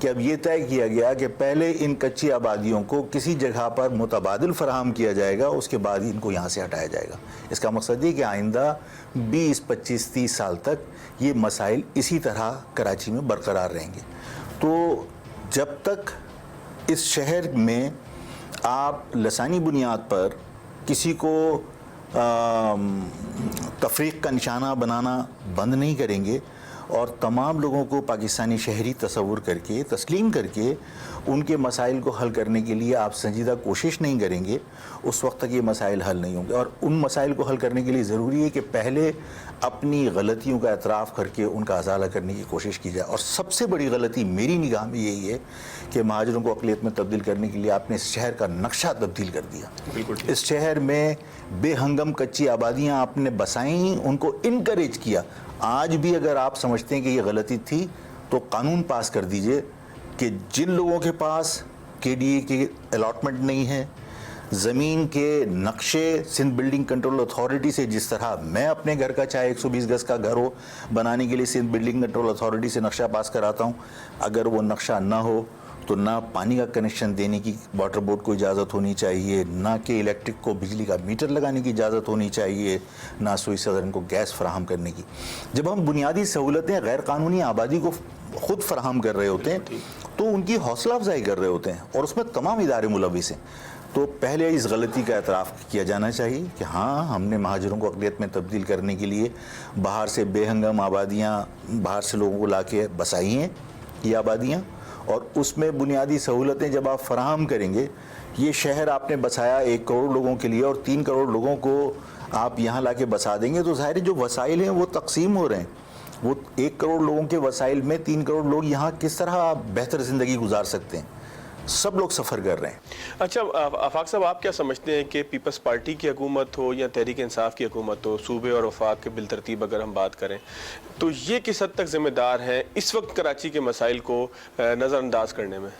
کہ اب یہ طے کیا گیا کہ پہلے ان کچی آبادیوں کو کسی جگہ پر متبادل فراہم کیا جائے گا، اس کے بعد ان کو یہاں سے ہٹایا جائے گا۔ اس کا مقصد یہ کہ آئندہ 20 25 30 سال تک یہ مسائل اسی طرح کراچی میں برقرار رہیں گے۔ تو جب تک اس شہر میں آپ لسانی بنیاد پر کسی کو تفریق کا نشانہ بنانا بند نہیں کریں گے اور تمام لوگوں کو پاکستانی شہری تصور کر کے تسلیم کر کے ان کے مسائل کو حل کرنے کے لیے آپ سنجیدہ کوشش نہیں کریں گے، اس وقت تک یہ مسائل حل نہیں ہوں گے۔ اور ان مسائل کو حل کرنے کے لیے ضروری ہے کہ پہلے اپنی غلطیوں کا اعتراف کر کے ان کا ازالہ کرنے کی کوشش کی جائے۔ اور سب سے بڑی غلطی میری نگاہ میں یہی ہے کہ مہاجروں کو اقلیت میں تبدیل کرنے کے لیے آپ نے اس شہر کا نقشہ تبدیل کر دیا۔ بالکل اس شہر میں بے ہنگم کچی آبادیاں آپ نے بسائیں، ان کو انکریج کیا۔ آج بھی اگر آپ سمجھتے ہیں کہ یہ غلطی تھی تو قانون پاس کر دیجئے کہ جن لوگوں کے پاس کے ڈی اے کی الاٹمنٹ نہیں ہے، زمین کے نقشے سندھ بلڈنگ کنٹرول اتھارٹی سے، جس طرح میں اپنے گھر کا چاہے 120 گز کا گھر ہو بنانے کے لیے سندھ بلڈنگ کنٹرول اتھارٹی سے نقشہ پاس کراتا ہوں، اگر وہ نقشہ نہ ہو تو نہ پانی کا کنیکشن دینے کی واٹر بورڈ کو اجازت ہونی چاہیے، نہ کہ الیکٹرک کو بجلی کا میٹر لگانے کی اجازت ہونی چاہیے، نہ سوئی صدرن کو گیس فراہم کرنے کی۔ جب ہم بنیادی سہولتیں غیر قانونی آبادی کو خود فراہم کر رہے ہوتے ہیں تو ان کی حوصلہ افزائی کر رہے ہوتے ہیں، اور اس میں تمام ادارے ملوث ہیں۔ تو پہلے اس غلطی کا اعتراف کیا جانا چاہیے کہ ہاں ہم نے مہاجروں کو اقلیت میں تبدیل کرنے کے لیے باہر سے بے ہنگم آبادیاں، باہر سے لوگوں کو لا کے بسائی ہیں یہ آبادیاں، اور اس میں بنیادی سہولتیں جب آپ فراہم کریں گے، یہ شہر آپ نے بسایا 1 کروڑ لوگوں کے لیے اور 3 کروڑ لوگوں کو آپ یہاں لا کے بسا دیں گے، تو ظاہر ہے جو وسائل ہیں وہ تقسیم ہو رہے ہیں۔ وہ 1 کروڑ لوگوں کے وسائل میں 3 کروڑ لوگ یہاں کس طرح بہتر زندگی گزار سکتے ہیں؟ سب لوگ سفر کر رہے ہیں۔ اچھا آفاق صاحب، آپ کیا سمجھتے ہیں کہ پیپلز پارٹی کی حکومت ہو یا تحریک انصاف کی حکومت ہو، صوبے اور وفاق کے بالترتیب اگر ہم بات کریں تو یہ کس حد تک ذمہ دار ہیں اس وقت کراچی کے مسائل کو نظر انداز کرنے میں؟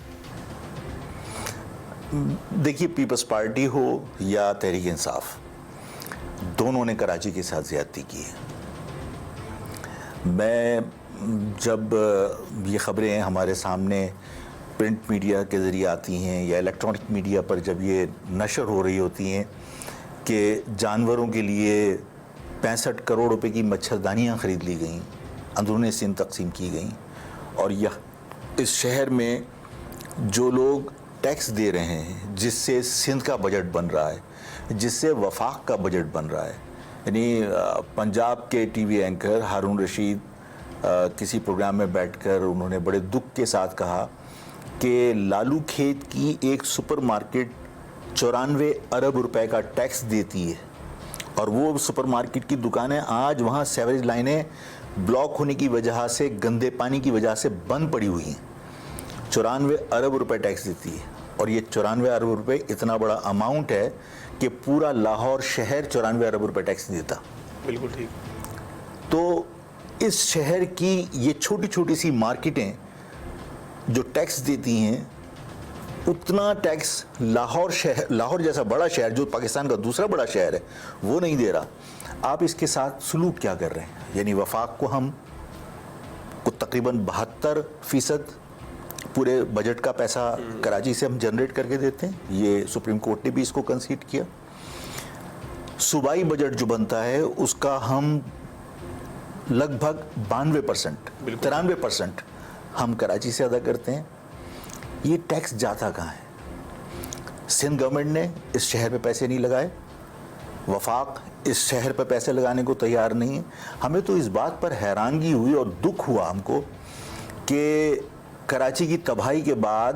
دیکھیے، پیپلز پارٹی ہو یا تحریک انصاف، دونوں نے کراچی کے ساتھ زیادتی کی ہے۔ میں جب یہ خبریں ہمارے سامنے پرنٹ میڈیا کے ذریعے آتی ہیں یا الیکٹرانک میڈیا پر جب یہ نشر ہو رہی ہوتی ہیں کہ جانوروں کے لیے 65 کروڑ روپے کی مچھردانیاں خرید لی گئیں، اندرون سندھ تقسیم کی گئیں، اور اس شہر میں جو لوگ ٹیکس دے رہے ہیں، جس سے سندھ کا بجٹ بن رہا ہے، جس سے وفاق کا بجٹ بن رہا ہے، یعنی پنجاب کے TV anchor Haroon Rashid کسی پروگرام میں بیٹھ کر انہوں نے بڑے دکھ کے ساتھ کہا کہ لالو کھیت کی ایک سپر مارکیٹ 94 ارب روپے کا ٹیکس دیتی ہے، اور وہ سپر مارکیٹ کی دکانیں آج وہاں سیوریج لائنیں بلاک ہونے کی وجہ سے، گندے پانی کی وجہ سے بند پڑی ہوئی ہیں۔ 94 ارب روپے ٹیکس دیتی ہے، اور یہ 94 ارب روپے اتنا بڑا اماؤنٹ ہے کہ پورا لاہور شہر 94 ارب روپے ٹیکس دیتا۔ بالکل ٹھیک۔ تو اس شہر کی یہ چھوٹی چھوٹی سی مارکیٹیں جو ٹیکس دیتی ہیں، اتنا ٹیکس لاہور جیسا بڑا شہر جو پاکستان کا دوسرا بڑا شہر ہے وہ نہیں دے رہا۔ آپ اس کے ساتھ سلوک کیا کر رہے ہیں؟ یعنی وفاق کو ہم کو تقریباً 72% پورے بجٹ کا پیسہ کراچی سے ہم جنریٹ کر کے دیتے ہیں، یہ سپریم کورٹ نے بھی اس کو کنسیڈ کیا۔ صوبائی بجٹ جو بنتا ہے اس کا ہم لگ بھگ 92%، 93% ہم کراچی سے ادا کرتے ہیں۔ یہ ٹیکس جاتا کہاں ہے؟ سندھ گورنمنٹ نے اس شہر پہ پیسے نہیں لگائے، وفاق اس شہر پہ پیسے لگانے کو تیار نہیں ہے۔ ہمیں تو اس بات پر حیرانگی ہوئی اور دکھ ہوا ہم کو کہ کراچی کی تباہی کے بعد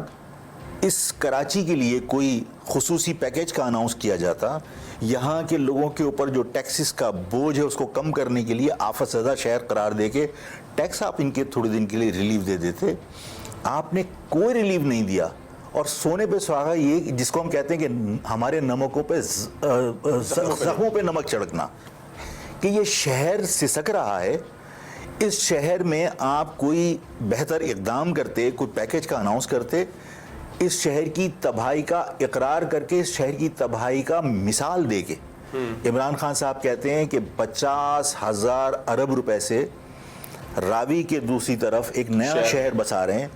اس کراچی کے لیے کوئی خصوصی پیکیج کا اناؤنس کیا جاتا، یہاں کے لوگوں کے اوپر جو ٹیکسز کا بوجھ ہے اس کو کم کرنے کے لیے آفت زدہ شہر قرار دے کے ٹیکس آپ ان کے تھوڑے دن کے لیے ریلیف دے دیتے۔ آپ نے کوئی ریلیف نہیں دیا، اور سونے پہ سہاگا یہ جس کو ہم کہتے ہیں کہ ہمارے نمکوں پہ زخموں پہ نمک چھڑکنا، کہ یہ شہر سسک رہا ہے۔ اس شہر میں آپ کوئی بہتر اقدام کرتے، کوئی پیکیج کا اناؤنس کرتے، اس شہر کی تباہی کا اقرار کر کے، اس شہر کی تباہی کا مثال دے کے۔ عمران خان صاحب کہتے ہیں کہ 50,000 ارب روپے سے راوی کے دوسری طرف ایک نیا شہر بسا رہے ہیں،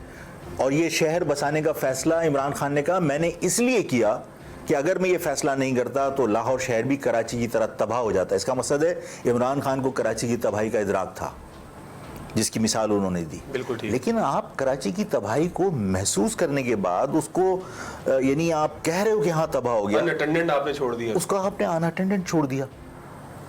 اور یہ شہر بسانے کا فیصلہ عمران خان نے کہا میں نے اس لیے کیا کہ اگر میں یہ فیصلہ نہیں کرتا تو لاہور شہر بھی کراچی کی طرح تباہ ہو جاتا ہے. اس کا مقصد ہے عمران خان کو کراچی کی تباہی کا ادراک تھا جس کی مثال انہوں نے دی. بالکل ٹھیک. لیکن آپ کراچی کی تباہی کو محسوس کرنے کے بعد اس کو یعنی آپ کہہ رہے ہو کہ ہاں تباہ ہو گیا, انٹینڈنٹ آپ نے چھوڑ دیا, اس کو آپ نے ان اٹینڈنٹ چھوڑ دیا.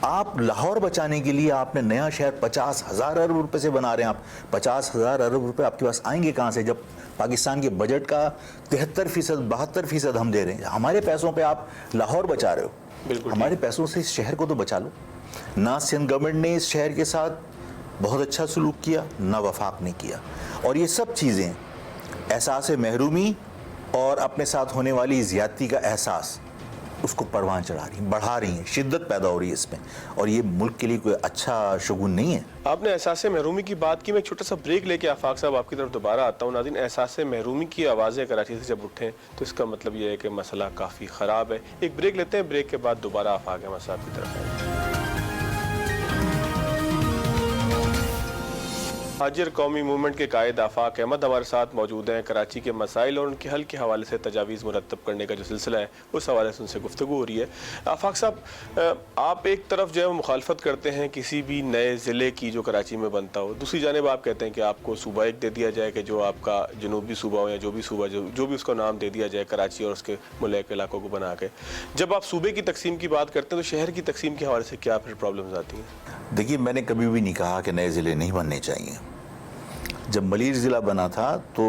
آپ لاہور بچانے کے لیے آپ نے نیا شہر 50,000 ارب روپے سے بنا رہے ہیں. آپ 50,000 ارب روپے آپ کے پاس آئیں گے کہاں سے جب پاکستان کے بجٹ کا 73%, 72% ہم دے رہے ہیں. ہمارے پیسوں پہ آپ لاہور بچا رہے ہو, بالکل ہمارے پیسوں سے اس شہر کو تو بچا لو. نہ سندھ گورنمنٹ نے اس شہر کے ساتھ بہت اچھا سلوک کیا, نہ وفاق نے کیا. اور یہ سب چیزیں احساس محرومی اور اپنے ساتھ ہونے والی زیادتی کا احساس اس کو پروان چڑھا رہی ہیں, بڑھا رہی ہیں, شدت پیدا ہو رہی ہے اس میں, اور یہ ملک کے لیے کوئی اچھا شگون نہیں ہے. آپ نے احساس محرومی کی بات کی. میں ایک چھوٹا سا بریک لے کے آفاق صاحب آپ کی طرف دوبارہ آتا ہوں. ناظرین, احساس محرومی کی آوازیں کراچی سے جب اٹھیں تو اس کا مطلب یہ ہے کہ مسئلہ کافی خراب ہے. ایک بریک لیتے ہیں, بریک کے بعد دوبارہ آفاق احمد صاحب کی طرف آئیں گے. مہاجر قومی موومنٹ کے قائد آفاق احمد ہمارے ساتھ موجود ہیں. کراچی کے مسائل اور ان کے حل کے حوالے سے تجاویز مرتب کرنے کا جو سلسلہ ہے اس حوالے سے ان سے گفتگو ہو رہی ہے. آفاق صاحب, آپ ایک طرف جو ہے مخالفت کرتے ہیں کسی بھی نئے ضلع کی جو کراچی میں بنتا ہو, دوسری جانب آپ کہتے ہیں کہ آپ کو صوبہ ایک دے دیا جائے کہ جو آپ کا جنوبی صوبہ ہو یا جو بھی صوبہ جو بھی اس کا نام دے دیا جائے کراچی اور اس کے ملحق علاقوں کو بنا کے. جب آپ صوبے کی تقسیم کی بات کرتے ہیں تو شہر کی تقسیم کے حوالے سے کیا پھر پرابلمز آتی ہیں؟ دیکھیے, میں نے کبھی بھی نہیں کہا کہ نئے ضلع نہیں بننے چاہیے. جب ملیر ضلع بنا تھا تو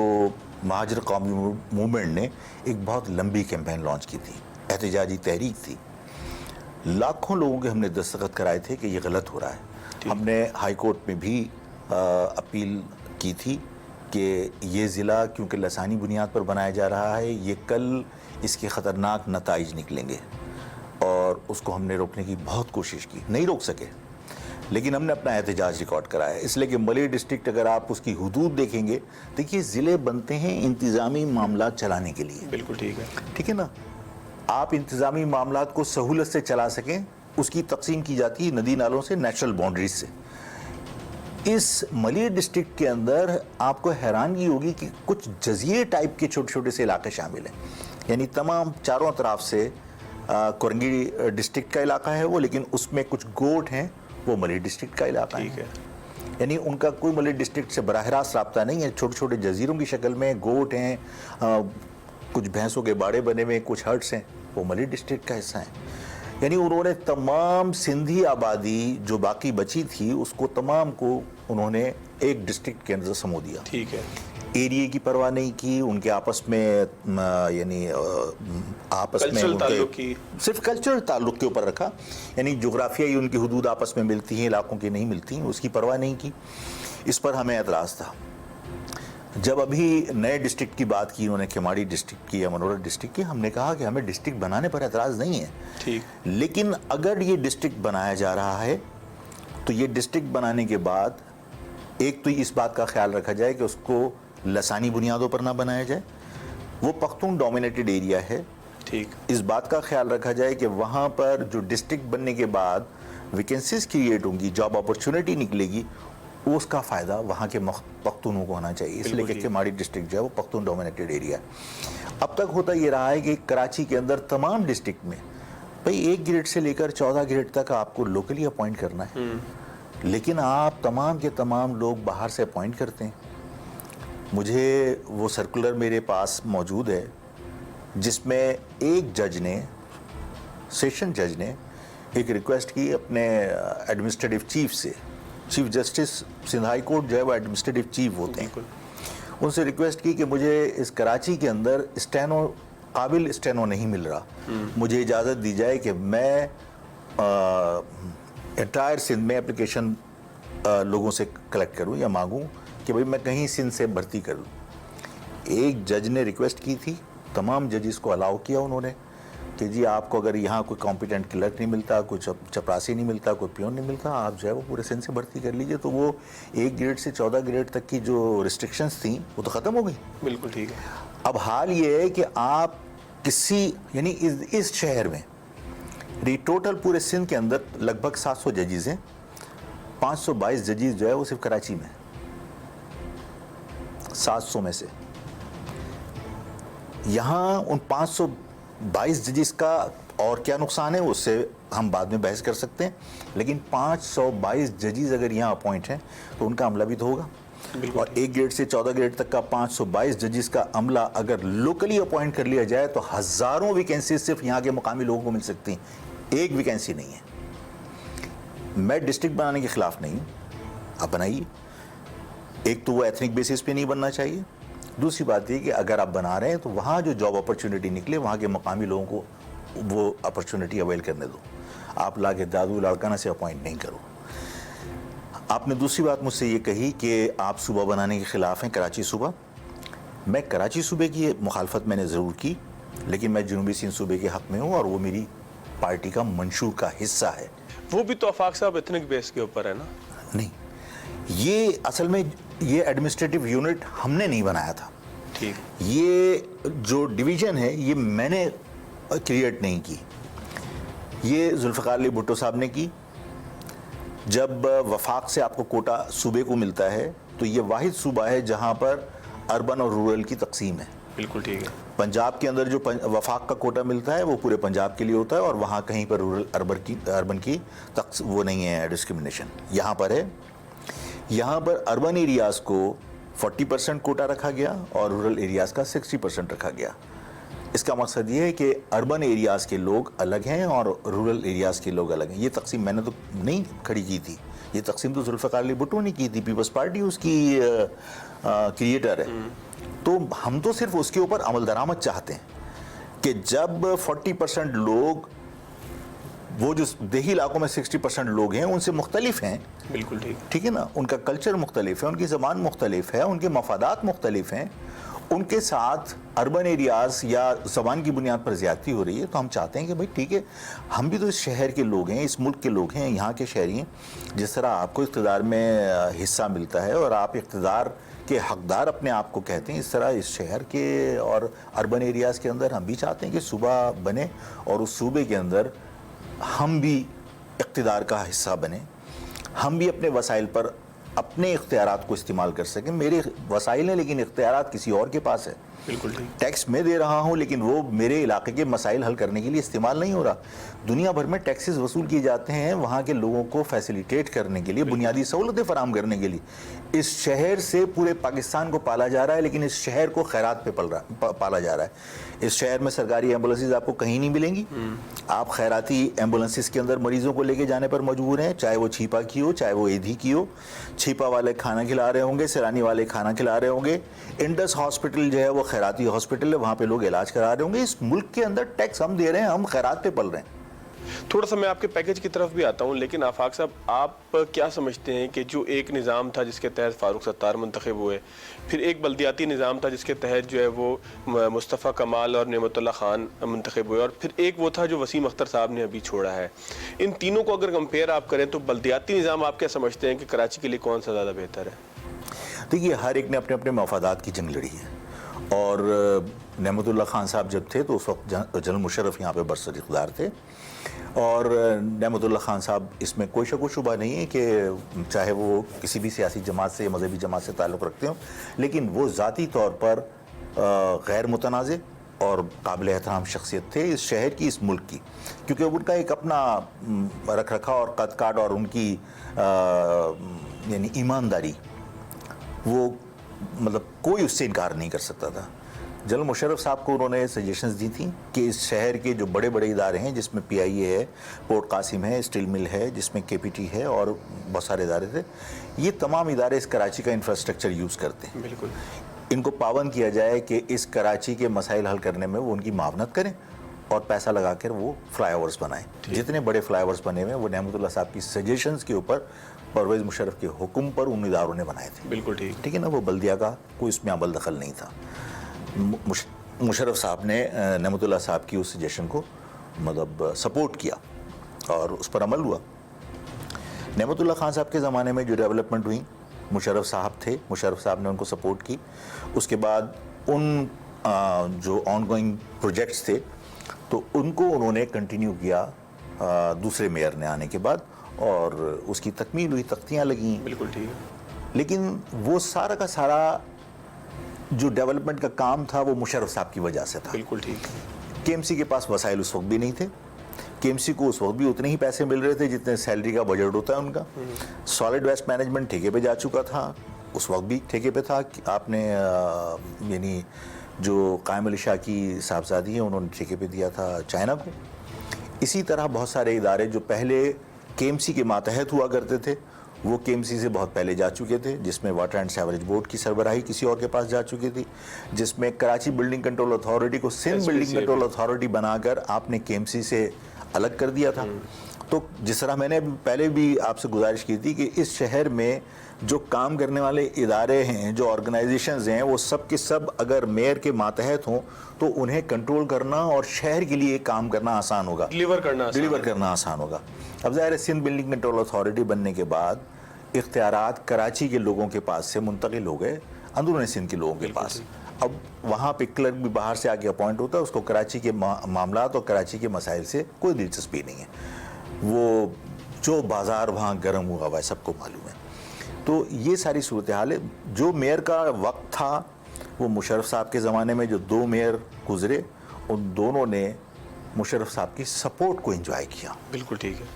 مہاجر قومی موومنٹ نے ایک بہت لمبی کیمپین لانچ کی تھی, احتجاجی تحریک تھی. لاکھوں لوگوں کے ہم نے دستخط کرائے تھے کہ یہ غلط ہو رہا ہے. ہم نے ہائی کورٹ میں بھی اپیل کی تھی کہ یہ ضلع کیونکہ لسانی بنیاد پر بنایا جا رہا ہے, یہ کل اس کے خطرناک نتائج نکلیں گے, اور اس کو ہم نے روکنے کی بہت کوشش کی, نہیں روک سکے. لیکن ہم نے اپنا احتجاج ریکارڈ کرایا, اس لیے کہ ملیر ڈسٹرکٹ اگر آپ اس کی حدود دیکھیں گے, دیکھیے ضلع بنتے ہیں انتظامی معاملات چلانے کے لیے. بالکل ٹھیک ہے, ٹھیک ہے نا. آپ انتظامی معاملات کو سہولت سے چلا سکیں, اس کی تقسیم کی جاتی ہے ندی نالوں سے, نیچرل باؤنڈریز سے. اس ملیر ڈسٹرکٹ کے اندر آپ کو حیرانگی ہوگی کہ کچھ جزیرے ٹائپ کے چھوٹے چھوٹے سے علاقے شامل ہیں. یعنی تمام چاروں اطراف سے کورنگی ڈسٹرکٹ کا علاقہ ہے وہ, لیکن اس میں کچھ گوٹ ہیں, وہ ملیر ڈسٹرکٹ کا علاقہ ہے. یعنی ان کا کوئی ملیر ڈسٹرکٹ سے براہ راست رابطہ نہیں ہے, چھوٹے چھوٹے جزیروں کی شکل میں گوٹ ہیں, کچھ بھینسوں کے باڑے بنے ہوئے, کچھ ہٹس ہیں, وہ ملیر ڈسٹرکٹ کا حصہ ہیں. یعنی انہوں نے تمام سندھی آبادی جو باقی بچی تھی اس کو تمام کو انہوں نے ایک ڈسٹرکٹ کے اندر سمو دیا. ٹھیک ہے. ایریے کی پرواہ نہیں کی, ان کے آپس میں یعنی آپس میں صرف کلچرل تعلق کے اوپر رکھا. یعنی جغرافیائی ان کی حدود آپس میں ملتی ہیں, علاقوں کی نہیں ملتی ہیں, اس کی پرواہ نہیں کی. اس پر ہمیں اعتراض تھا. جب ابھی نئے ڈسٹرکٹ کی بات کی انہوں نے, کھماڑی ڈسٹرکٹ کی یا منورہ ڈسٹرکٹ کی, ہم نے کہا کہ ہمیں ڈسٹرکٹ بنانے پر اعتراض نہیں ہے. ٹھیک. لیکن اگر یہ ڈسٹرکٹ بنایا جا رہا ہے تو یہ ڈسٹرکٹ بنانے کے بعد ایک تو اس بات کا خیال رکھا جائے کہ اس کو لسانی بنیادوں پر نہ بنایا جائے, وہ پختون ڈومینیٹڈ ایریا ہے. ٹھیک. اس بات کا خیال رکھا جائے کہ وہاں پر جو ڈسٹرکٹ بننے کے بعد ویکنسیز کریٹ ہوں گی, جاب اپرچونٹی نکلے گی, اس کا فائدہ وہاں کے پختونوں کو ہونا چاہیے. اس لیے کہ ہماری ڈسٹرکٹ جو ہے وہ پختون ڈومینیٹڈ ایریا ہے. اب تک ہوتا یہ رہا ہے کہ کراچی کے اندر تمام ڈسٹرکٹ میں بھئی 1 گریڈ سے لے کر 14 گریڈ تک آپ کو لوکلی اپوائنٹ کرنا ہے, لیکن آپ تمام کے تمام لوگ باہر سے اپوائنٹ کرتے ہیں. مجھے وہ سرکولر میرے پاس موجود ہے جس میں ایک جج نے, سیشن جج نے ایک ریکویسٹ کی اپنے ایڈمنسٹریٹو چیف سے. Chief justice Sindh high court جو ہے وہ ایڈمنسٹریٹو چیف ہوتے ہیں. ان سے ریکویسٹ کی کہ مجھے اس کراچی کے اندر قابل اسٹینو نہیں مل رہا, مجھے اجازت دی جائے کہ میں انٹائر سندھ میں اپلیکیشن لوگوں سے کلیکٹ کروں یا مانگوں کہ بھئی میں کہیں سندھ سے بھرتی کر لوں. ایک جج نے ریکویسٹ کی تھی, تمام ججز کو الاؤ کیا انہوں نے کہ جی آپ کو اگر یہاں کوئی کمپیٹنٹ کلرک نہیں ملتا, کوئی چپراسی نہیں ملتا, کوئی پیون نہیں ملتا, آپ جو ہے وہ پورے سندھ سے بھرتی کر لیجئے. تو وہ 1 گریڈ سے 14 گریڈ تک کی جو ریسٹرکشنز تھیں وہ تو ختم ہو گئی. بالکل ٹھیک ہے. اب حال یہ ہے کہ آپ کسی یعنی اس شہر میں ٹوٹل پورے سندھ کے اندر لگ بھگ 700 ججز ہیں, 522 ججز جو ہے وہ صرف کراچی میں, 700 میں سے یہاں ان 522 ججز کا اور کیا نقصان ہے اس سے ہم بعد میں بحث کر سکتے ہیں، لیکن 522 ججز اگر یہاں اپوائنٹ ہیں تو ان کا عملہ بھی تو ہوگا، اور 1 گریڈ سے 14 گریڈ تک کا 522 ججز کا عملہ اگر لوکلی اپوائنٹ کر لیا جائے تو ہزاروں ویکینسیز صرف یہاں کے مقامی لوگوں کو مل سکتی ہیں، ایک ویکینسی نہیں ہے۔ میں ڈسٹرکٹ بنانے کے خلاف نہیں ہوں، آپ بنائیے، ایک تو وہ ایتھنک بیسس پہ نہیں بننا چاہیے، دوسری بات یہ کہ اگر آپ بنا رہے ہیں تو وہاں جو جاب اپرچونٹی نکلے وہاں کے مقامی لوگوں کو وہ اپرچونٹی اویل کرنے دو، آپ لا کے دادو لاڑکانہ سے اپوائنٹ نہیں کرو۔ آپ نے دوسری بات مجھ سے یہ کہی کہ آپ صوبہ بنانے کے خلاف ہیں، کراچی صوبہ۔ میں کراچی صوبے کی مخالفت میں نے ضرور کی، لیکن میں جنوبی سندھ صوبے کے حق میں ہوں اور وہ میری پارٹی کا منشور کا حصہ ہے۔ وہ بھی تو آفاق صاحب ایتھنک بیس کے اوپر ہے نا؟ نہیں، یہ اصل میں یہ ایڈمنسٹریٹو یونٹ ہم نے نہیں بنایا تھا، ٹھیک، یہ جو ڈویژن ہے یہ میں نے کریٹ نہیں کی، یہ ذوالفقار علی بھٹو صاحب نے کی۔ جب وفاق سے آپ کو کوٹا صوبے کو ملتا ہے تو یہ واحد صوبہ ہے جہاں پر اربن اور رورل کی تقسیم ہے۔ بالکل ٹھیک ہے۔ پنجاب کے اندر جو وفاق کا کوٹا ملتا ہے وہ پورے پنجاب کے لیے ہوتا ہے، اور وہاں کہیں پر رورل اربن کی وہ نہیں ہے ڈسکرمنیشن، یہاں پر ہے۔ یہاں پر اربن ایریاز کو 40% کوٹا رکھا گیا اور رورل ایریاز کا 60% رکھا گیا۔ اس کا مقصد یہ ہے کہ اربن ایریاز کے لوگ الگ ہیں اور رورل ایریاز کے لوگ الگ ہیں۔ یہ تقسیم میں نے تو نہیں کھڑی کی تھی، یہ تقسیم تو ذوالفقار علی بھٹو نے کی تھی، پیپلز پارٹی اس کی کریٹر ہے۔ تو ہم تو صرف اس کے اوپر عمل درآمد چاہتے ہیں کہ جب 40% لوگ، وہ جو دیہی علاقوں میں 60% لوگ ہیں ان سے مختلف ہیں، بالکل ٹھیک ہے نا، ان کا کلچر مختلف ہے، ان کی زبان مختلف ہے، ان کے مفادات مختلف ہیں، ان کے ساتھ اربن ایریاز یا زبان کی بنیاد پر زیادتی ہو رہی ہے، تو ہم چاہتے ہیں کہ بھائی ٹھیک ہے، ہم بھی تو اس شہر کے لوگ ہیں، اس ملک کے لوگ ہیں، یہاں کے شہری ہیں۔ جس طرح آپ کو اقتدار میں حصہ ملتا ہے اور آپ اقتدار کے حقدار اپنے آپ کو کہتے ہیں، اس طرح اس شہر کے اور اربن ایریاز کے اندر ہم بھی چاہتے ہیں کہ صوبہ بنے اور اس صوبے کے اندر ہم بھی اقتدار کا حصہ بنیں، ہم بھی اپنے وسائل پر اپنے اختیارات کو استعمال کر سکیں۔ میرے وسائل ہیں لیکن اختیارات کسی اور کے پاس ہے، بالکل ٹھیک۔ ٹیکس میں دے رہا ہوں لیکن وہ میرے علاقے کے مسائل حل کرنے کے لیے استعمال نہیں ہو رہا۔ دنیا بھر میں ٹیکسز وصول کیے جاتے ہیں وہاں کے لوگوں کو فیسیلیٹیٹ کرنے کے لیے، بنیادی سہولتیں فراہم کرنے کے لیے۔ اس شہر سے پورے پاکستان کو پالا جا رہا ہے، لیکن اس شہر کو خیرات پہ پالا جا رہا ہے۔ اس شہر میں سرکاری ایمبولینسز آپ کو کہیں نہیں ملیں گی، آپ خیراتی ایمبولینسز کے اندر مریضوں کو لے کے جانے پر مجبور ہیں، چاہے وہ چھیپا کی ہو چاہے وہ ایدھی کی ہو۔ چھیپا والے کھانا کھلا رہے ہوں گے، سیلانی والے کھانا کھلا رہے ہوں گے۔ انڈس ہاسپٹل جو ہے وہ خیراتی ہاسپٹل ہے، وہاں پہ لوگ علاج کرا رہے ہوں گے۔ اس ملک کے اندر ٹیکس ہم دے رہے ہیں، ہم خیرات پہ پل رہے ہیں۔ تھوڑا سا میں آپ کے پیکیج کی طرف بھی آتا ہوں، لیکن آفاق صاحب آپ کیا سمجھتے ہیں کہ جو ایک نظام تھا جس کے تحت فاروق ستار منتخب ہوئے، پھر ایک بلدیاتی نظام تھا جس کے تحت جو ہے وہ مصطفیٰ کمال اور نعمت اللہ خان منتخب ہوئے، اور پھر ایک وہ تھا جو وسیم اختر صاحب نے ابھی چھوڑا ہے، ان تینوں کو اگر کمپیئر آپ کریں تو بلدیاتی نظام آپ کیا سمجھتے ہیں کہ کراچی کے لیے کون سا زیادہ بہتر ہے؟ دیکھیے، ہر ایک نے اپنے اپنے مفادات کی جنگ لڑی ہے، اور نعمت اللہ خان صاحب جب تھے تو اس وقت جنرل مشرف یہاں پہ برسر اقتدار تھے، اور نعمت اللہ خان صاحب اس میں کوئی شک و شبہ نہیں ہے کہ چاہے وہ کسی بھی سیاسی جماعت سے، مذہبی جماعت سے تعلق رکھتے ہوں، لیکن وہ ذاتی طور پر غیر متنازع اور قابل احترام شخصیت تھے اس شہر کی، اس ملک کی، کیونکہ ان کا ایک اپنا رکھ رکھاؤ اور قد کاٹ اور ان کی یعنی ایمانداری، وہ مطلب کوئی اس سے انکار نہیں کر سکتا تھا۔ جنرل مشرف صاحب کو انہوں نے سجیشنز دی تھیں کہ اس شہر کے جو بڑے بڑے ادارے ہیں، جس میں پی آئی اے ہے، پورٹ قاسم ہے، اسٹیل مل ہے، جس میں کے پی ٹی ہے اور بہت سارے ادارے تھے، یہ تمام ادارے اس کراچی کا انفراسٹرکچر یوز کرتے ہیں، بالکل ان کو پابند کیا جائے کہ اس کراچی کے مسائل حل کرنے میں وہ ان کی معاونت کریں اور پیسہ لگا کر وہ فلائی اوورز بنائیں۔ جتنے بڑے فلائی اوورز بنے ہوئے ہیں وہ نعمت اللہ صاحب کی سجیشنز کے اوپر، پرویز مشرف کے حکم پر ان اداروں نے بنائے تھے، بالکل ٹھیک ہے نا۔ وہ بلدیہ کا کوئی اس میں عمل دخل نہیں تھا۔ مشرف صاحب نے نعمت اللہ صاحب کی اس سجیشن کو مطلب سپورٹ کیا اور اس پر عمل ہوا۔ نعمت اللہ خان صاحب کے زمانے میں جو ڈیولپمنٹ ہوئی، مشرف صاحب تھے، مشرف صاحب نے ان کو سپورٹ کی۔ اس کے بعد ان جو آن گوئنگ پروجیکٹس تھے تو ان کو انہوں نے کنٹینیو کیا دوسرے میئر نے آنے کے بعد، اور اس کی تکمیل ہوئی، تختیاں لگیں، بالکل ٹھیک ہے۔ لیکن وہ سارا کا سارا جو ڈیولپمنٹ کا کام تھا وہ مشرف صاحب کی وجہ سے تھا. بالکل ٹھیک. کے ایم سی کے پاس وسائل اس وقت بھی نہیں تھے. کے ایم سی کو اس وقت بھی اتنے ہی پیسے مل رہے تھے جتنے سیلری کا بجٹ ہوتا ہے ان کا. سالڈ ویسٹ مینجمنٹ ٹھیکے پہ جا چکا تھا, اس وقت بھی ٹھیکے پہ تھا. آپ نے یعنی جو قائم علی شاہ کی صاحبزادی ہیں انہوں نے ٹھیکے پہ دیا تھا چائنا کو. اسی طرح بہت سارے ادارے جو پہلے کے ایم سی کے ماتحت ہوا کرتے تھے وہ کے ایم سی سے بہت پہلے جا چکے تھے, جس میں واٹر اینڈ سیوریج بورڈ کی سربراہی کسی اور کے پاس جا چکی تھی, جس میں کراچی بلڈنگ کنٹرول اتھارٹی کو سندھ بلڈنگ کنٹرول اتھارٹی بنا کر آپ نے کے ایم سی سے الگ کر دیا تھا. تو جس طرح میں نے پہلے بھی آپ سے گزارش کی تھی کہ اس شہر میں جو کام کرنے والے ادارے ہیں, جو آرگنائزیشنز ہیں, وہ سب کے سب اگر میئر کے ماتحت ہوں تو انہیں کنٹرول کرنا اور شہر کے لیے کام کرنا آسان ہوگا, ڈیلیور کرنا آسان ہوگا. اب ظاہر ہے سندھ بلڈنگ کنٹرول اتھارٹی بننے کے بعد اختیارات کراچی کے لوگوں کے پاس سے منتقل ہو گئے اندرون سندھ کے لوگوں کے پاس. اب وہاں پہ کلرک بھی باہر سے آ کے اپوائنٹ ہوتا ہے, اس کو کراچی کے معاملات اور کراچی کے مسائل سے کوئی دلچسپی نہیں ہے. وہ جو بازار وہاں گرم ہوا ہوا ہے سب کو معلوم ہے. تو یہ ساری صورتحال ہے. جو میئر کا وقت تھا وہ مشرف صاحب کے زمانے میں جو 2 میئر گزرے ان دونوں نے مشرف صاحب کی سپورٹ کو انجوائے کیا. بالکل ٹھیک ہے.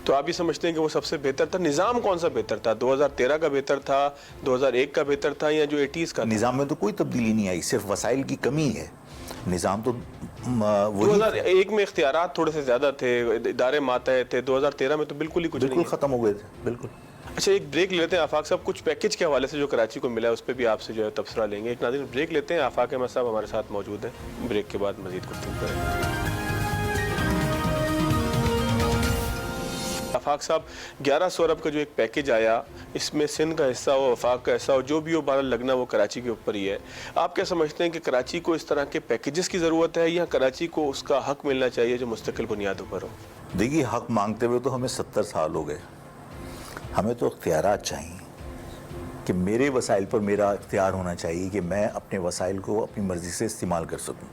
تو آپ یہ سمجھتے ہیں کہ وہ سب سے بہتر تھا؟ نظام کون سا بہتر تھا؟ 2013 کا بہتر تھا, 2001 کا بہتر تھا, یا جو 80s کا تھا؟ نظام میں تو کوئی تبدیلی نہیں آئی, صرف وسائل کی کمی ہے. نظام تو 2001 میں اختیارات تھوڑے سے زیادہ تھے, ادارے ماتحت تھے. 2013 میں تو بالکل ہی کچھ نہیں, بالکل ختم ہو گئے تھے. بالکل. اچھا, ایک بریک لیتے ہیں آفاق صاحب. کچھ پیکج کے حوالے سے جو کراچی کو ملا ہے اس پہ بھی آپ سے جو ہے تبصرہ لیں گے. ایک ناظرین بریک لیتے ہیں. آفاق احمد صاحب ہمارے ساتھ موجود ہیں. بریک کے بعد مزید گفتگو کریں گے. آفاق صاحب, 1100 ارب کا جو ایک پیکج آیا, اس میں سندھ کا حصہ ہو, وفاق کا حصہ ہو, جو بھی ہو, بہرحال لگنا وہ کراچی کے اوپر ہی ہے. آپ کیا سمجھتے ہیں کہ کراچی کو اس طرح کے پیکجز کی ضرورت ہے, یا کراچی کو اس کا حق ملنا چاہیے جو مستقل بنیادوں پر ہو؟ دیکھیے, حق مانگتے ہوئے تو ہمیں 70 سال ہو گئے. ہمیں تو اختیارات چاہیے کہ میرے وسائل پر میرا اختیار ہونا چاہیے کہ میں اپنے وسائل کو اپنی مرضی سے استعمال کر سکوں.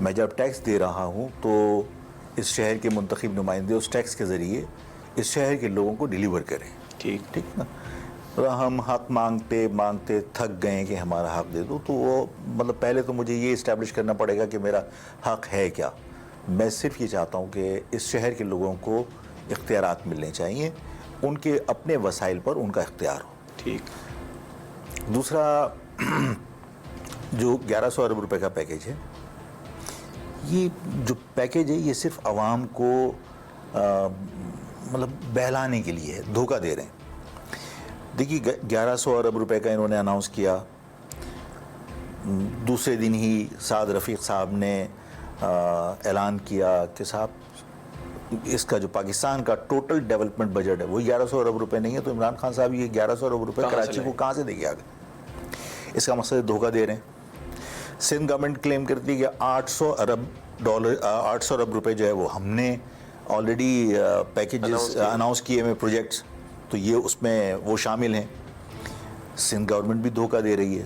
میں جب ٹیکس دے رہا ہوں تو اس شہر کے منتخب نمائندے اس ٹیکس کے ذریعے اس شہر کے لوگوں کو ڈیلیور کریں. ٹھیک نا. ہم حق مانگتے تھک گئے کہ ہمارا حق دے دو, تو وہ مطلب پہلے تو مجھے یہ اسٹیبلش کرنا پڑے گا کہ میرا حق ہے کیا. میں صرف یہ چاہتا ہوں کہ اس شہر کے لوگوں کو اختیارات ملنے چاہیے, ان کے اپنے وسائل پر ان کا اختیار ہو. ٹھیک. دوسرا, جو 1100 ارب روپے کا پیکیج ہے, یہ جو پیکیج ہے یہ صرف عوام کو مطلب بہلانے کے لیے ہے, دھوکہ دے رہے ہیں. دیکھیے, 1100 ارب روپے کا انہوں نے اناؤنس کیا, دوسرے دن ہی سعد رفیق صاحب نے اعلان کیا کہ صاحب اس کا جو پاکستان کا ٹوٹل ڈیولپمنٹ بجٹ ہے وہ 1100 ارب روپے نہیں ہے. تو عمران خان صاحب یہ 1100 ارب روپے کراچی کو کہاں سے دے گیا؟ اس کا مقصد دھوکہ دے رہے ہیں. سندھ گورنمنٹ کلیم کرتی ہے کہ 800 ارب روپے جو ہے وہ ہم نے آلریڈی پیکیجز اناؤنس کیے ہوئے پروجیکٹس, تو یہ اس میں وہ شامل ہیں. سندھ گورنمنٹ بھی دھوکہ دے رہی ہے.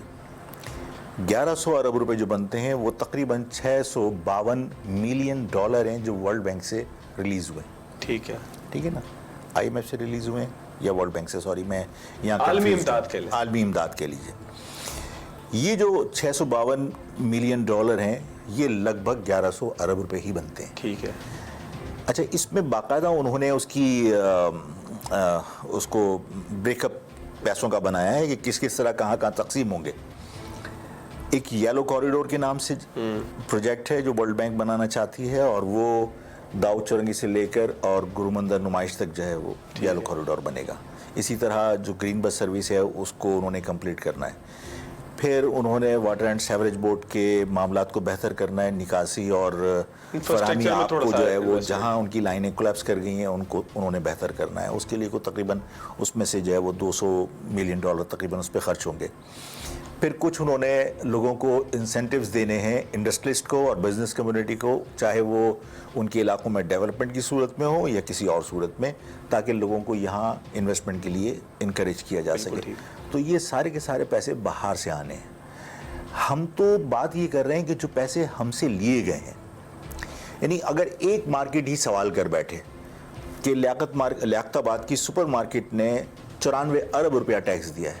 1100 ارب روپے جو بنتے ہیں وہ تقریباً $652 ملین ہیں جو ورلڈ بینک سے ریلیز ہوئے. ٹھیک ہے نا. آئی ایم ایف سے ریلیز ہوئے ہیں یا ورلڈ بینک سے, سوری میں یہاں عالمی امداد کے لیے. یہ جو $652 ملین ہیں یہ لگ بھگ 1100 ارب روپے ہی بنتے ہیں. ٹھیک ہے. اچھا, اس میں باقاعدہ انہوں نے اس کو بریک اپ پیسوں کا بنایا ہے کہ کس طرح کہاں تقسیم ہوں گے. ایک یلو کوریڈور کے نام سے پروجیکٹ ہے جو ورلڈ بینک بنانا چاہتی ہے, اور وہ داؤد چورنگی سے لے کر اور گرومندر نمائش تک جو ہے وہ یلو کوریڈور بنے گا. اسی طرح جو گرین بس سروس ہے اس کو انہوں نے کمپلیٹ کرنا ہے. پھر انہوں نے واٹر اینڈ سیوریج بورڈ کے معاملات کو بہتر کرنا ہے, نکاسی اور فراہمی آپ کو جو ہے وہ جہاں ان کی لائنیں کولیپس کر گئی ہیں ان کو انہوں نے بہتر کرنا ہے. اس کے لیے کو تقریباً اس میں سے جو ہے وہ $200 ملین تقریباً اس پہ خرچ ہوں گے. پھر کچھ انہوں نے لوگوں کو انسینٹیوز دینے ہیں, انڈسٹریلسٹ کو اور بزنس کمیونٹی کو, چاہے وہ ان کے علاقوں میں ڈیولپمنٹ کی صورت میں ہو یا کسی اور صورت میں, تاکہ لوگوں کو یہاں انویسٹمنٹ کے لیے انکریج کیا جا سکے. تو یہ سارے کے سارے پیسے باہر سے آنے ہیں. ہم تو بات یہ کر رہے ہیں کہ جو پیسے ہم سے لیے گئے ہیں, یعنی اگر ایک مارکیٹ ہی سوال کر بیٹھے کہ لیاقت آباد کی سپر مارکیٹ نے 94 ارب روپیہ ٹیکس دیا ہے,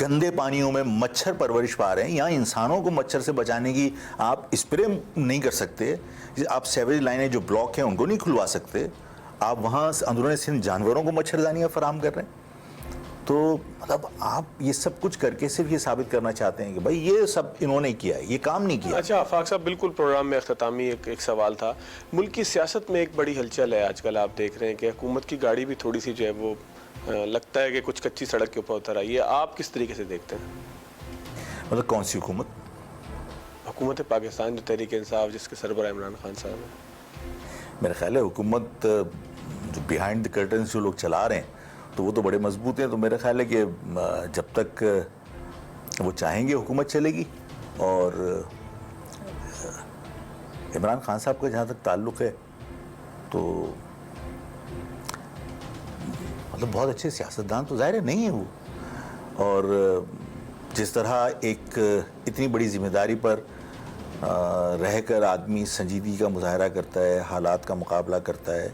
گندے پانیوں میں مچھر پرورش پا رہے ہیں. یہاں انسانوں کو مچھر سے بچانے کی آپ اسپرے نہیں کر سکتے, آپ سیوریج لائنیں جو بلاک ہیں ان کو نہیں کھلوا سکتے, آپ وہاں اندرون سندھ جانوروں کو مچھردانیاں فراہم کر رہے ہیں. تو مطلب آپ یہ سب کچھ کر کے صرف یہ ثابت کرنا چاہتے ہیں کہ بھائی یہ سب انہوں نے کیا ہے, یہ کام نہیں کیا. اچھا آفاق صاحب, بالکل پروگرام میں اختتامی ایک سوال تھا. ملک کی سیاست میں ایک بڑی ہلچل ہے آج کل, آپ دیکھ رہے ہیں کہ حکومت کی گاڑی بھی تھوڑی سی جو ہے وہ لگتا ہے کہ کچھ کچی سڑک کے اوپر اتر آئی ہے. آپ کس طریقے سے دیکھتے ہیں؟ مطلب کون سی حکومت؟ حکومت پاکستان جو تحریک انصاف جس کے سربراہ عمران خان صاحب ہیں. میرا خیال ہے حکومت جو بیہائنڈ دی کرٹنس جو لوگ چلا رہے ہیں تو وہ تو بڑے مضبوط ہیں. تو میرا خیال ہے کہ جب تک وہ چاہیں گے حکومت چلے گی. اور عمران خان صاحب کا جہاں تک تعلق ہے تو مطلب بہت اچھے سیاستدان تو ظاہر ہے نہیں ہے وہ. اور جس طرح ایک اتنی بڑی ذمہ داری پر رہ کر آدمی سنجیدگی کا مظاہرہ کرتا ہے, حالات کا مقابلہ کرتا ہے,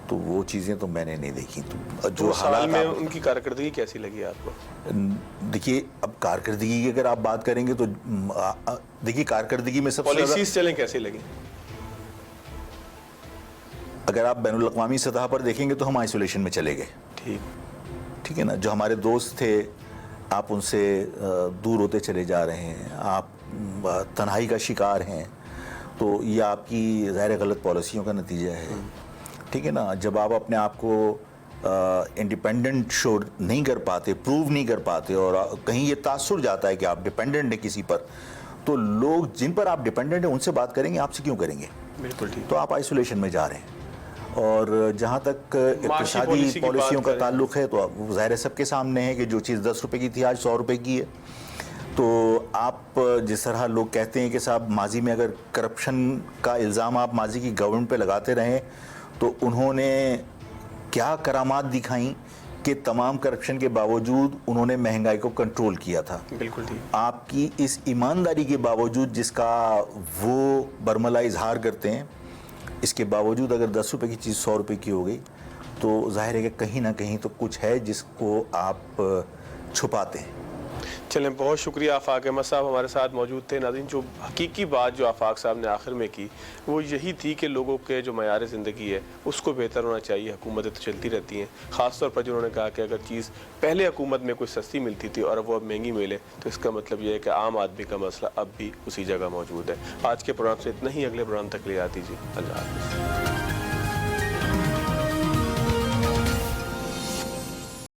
تو وہ چیزیں تو میں نے نہیں دیکھی. تو جو حالات میں ان کی کارکردگی کیسی لگی آپ کو؟ دیکھیے اب کارکردگی کی اگر آپ بات کریں گے تو دیکھیے کارکردگی میں سب سے زیادہ پالیسیز چلیں کیسی لگی؟ اگر آپ بین الاقوامی سطح پر دیکھیں گے تو ہم آئسولیشن میں چلے گئے. ٹھیک ہے نا, جو ہمارے دوست تھے آپ ان سے دور ہوتے چلے جا رہے ہیں, آپ تنہائی کا شکار ہیں. تو یہ آپ کی ظاہر غلط پالیسیوں کا نتیجہ ہے. ٹھیک ہے نا, جب آپ اپنے آپ کو انڈیپینڈنٹ شو نہیں کر پاتے, پروو نہیں کر پاتے, اور کہیں یہ تاثر جاتا ہے کہ آپ ڈیپینڈنٹ ہیں کسی پر, تو لوگ جن پر آپ ڈیپینڈنٹ ہیں ان سے بات کریں گے, آپ سے کیوں کریں گے؟ بالکل ٹھیک. تو آپ آئسولیشن میں جا رہے ہیں. اور جہاں تک اقتصادی پالیسیوں کا تعلق ہے تو ظاہر سب کے سامنے ہے کہ جو چیز 10 روپے کی تھی آج 100 روپے کی ہے. تو آپ جس طرح لوگ کہتے ہیں کہ صاحب ماضی میں اگر کرپشن کا الزام آپ ماضی کی گورنمنٹ پہ لگاتے رہیں تو انہوں نے کیا کرامات دکھائیں کہ تمام کرپشن کے باوجود انہوں نے مہنگائی کو کنٹرول کیا تھا. بالکل ٹھیک. آپ کی اس ایمانداری کے باوجود جس کا وہ برملا اظہار کرتے ہیں, اس کے باوجود اگر 10 روپے کی چیز 100 روپے کی ہو گئی تو ظاہر ہے کہ کہیں نہ کہیں تو کچھ ہے جس کو آپ چھپاتے ہیں. چلیں, بہت شکریہ آفاق احمد صاحب ہمارے ساتھ موجود تھے. ناظرین, جو حقیقی بات جو آفاق صاحب نے آخر میں کی وہ یہی تھی کہ لوگوں کے جو معیار زندگی ہے اس کو بہتر ہونا چاہیے. حکومتیں تو چلتی رہتی ہیں, خاص طور پر جنہوں نے کہا کہ اگر چیز پہلے حکومت میں کوئی سستی ملتی تھی اور اب وہ اب مہنگی ملے تو اس کا مطلب یہ ہے کہ عام آدمی کا مسئلہ اب بھی اسی جگہ موجود ہے. آج کے پروگرام سے اتنا ہی, اگلے پروگرام تک لے آتی جی. اللہ حافظ.